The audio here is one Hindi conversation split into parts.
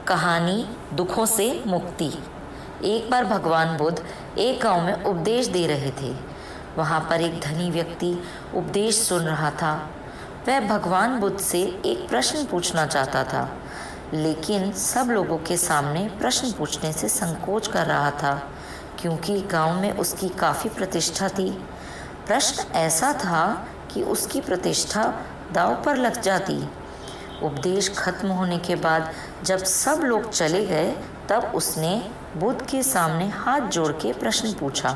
कहानी दुखों से मुक्ति। एक बार भगवान बुद्ध एक गांव में उपदेश दे रहे थे। वहां पर एक धनी व्यक्ति उपदेश सुन रहा था। वह भगवान बुद्ध से एक प्रश्न पूछना चाहता था, लेकिन सब लोगों के सामने प्रश्न पूछने से संकोच कर रहा था, क्योंकि गांव में उसकी काफ़ी प्रतिष्ठा थी। प्रश्न ऐसा था कि उसकी प्रतिष्ठा दांव पर लग जाती। उपदेश खत्म होने के बाद जब सब लोग चले गए, तब उसने बुद्ध के सामने हाथ जोड़ के प्रश्न पूछा,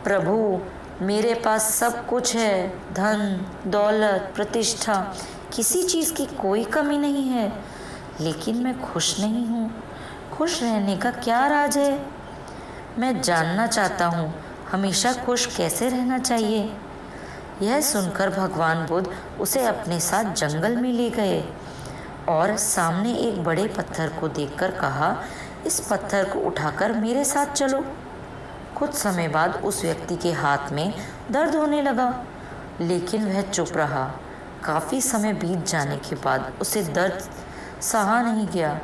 प्रभु, मेरे पास सब कुछ है, धन, दौलत, प्रतिष्ठा, किसी चीज़ की कोई कमी नहीं है, लेकिन मैं खुश नहीं हूँ। खुश रहने का क्या राज है? मैं जानना चाहता हूँ, हमेशा खुश कैसे रहना चाहिए। यह सुनकर भगवान बुद्ध उसे अपने साथ जंगल में ले गए और सामने एक बड़े पत्थर को देखकर कहा, इस पत्थर को उठाकर मेरे साथ चलो। कुछ समय बाद उस व्यक्ति के हाथ में दर्द होने लगा, लेकिन वह चुप रहा। काफ़ी समय बीत जाने के बाद उसे दर्द सहा नहीं गया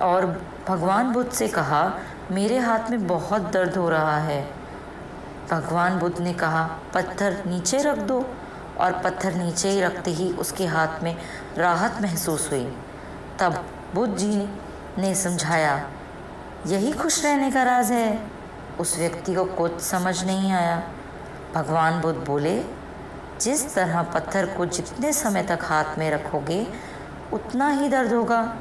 और भगवान बुद्ध से कहा, मेरे हाथ में बहुत दर्द हो रहा है। भगवान बुद्ध ने कहा, पत्थर नीचे रख दो, और पत्थर नीचे ही रखते ही उसके हाथ में राहत महसूस हुई। तब बुद्ध जी ने समझाया, यही खुश रहने का राज है। उस व्यक्ति को कुछ समझ नहीं आया। भगवान बुद्ध बोले, जिस तरह पत्थर को जितने समय तक हाथ में रखोगे उतना ही दर्द होगा,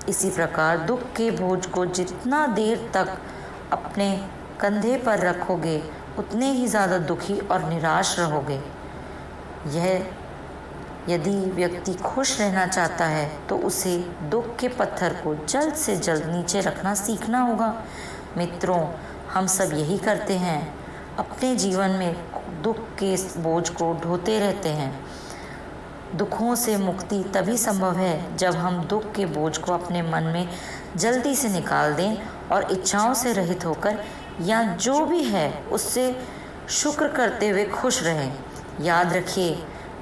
इसी प्रकार दुख के बोझ को जितना देर तक अपने कंधे पर रखोगे उतने ही ज़्यादा दुखी और निराश रहोगे। यदि व्यक्ति खुश रहना चाहता है तो उसे दुख के पत्थर को जल्द से जल्द नीचे रखना सीखना होगा। मित्रों, हम सब यही करते हैं, अपने जीवन में दुख के बोझ को ढोते रहते हैं। दुखों से मुक्ति तभी संभव है जब हम दुख के बोझ को अपने मन में जल्दी से निकाल दें और इच्छाओं से रहित होकर या जो भी है उससे शुक्र करते हुए खुश रहें। याद रखिए,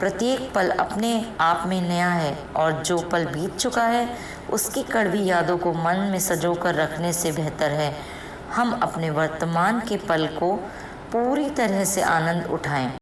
प्रत्येक पल अपने आप में नया है और जो पल बीत चुका है उसकी कड़वी यादों को मन में संजो कर रखने से बेहतर है हम अपने वर्तमान के पल को पूरी तरह से आनंद उठाएं।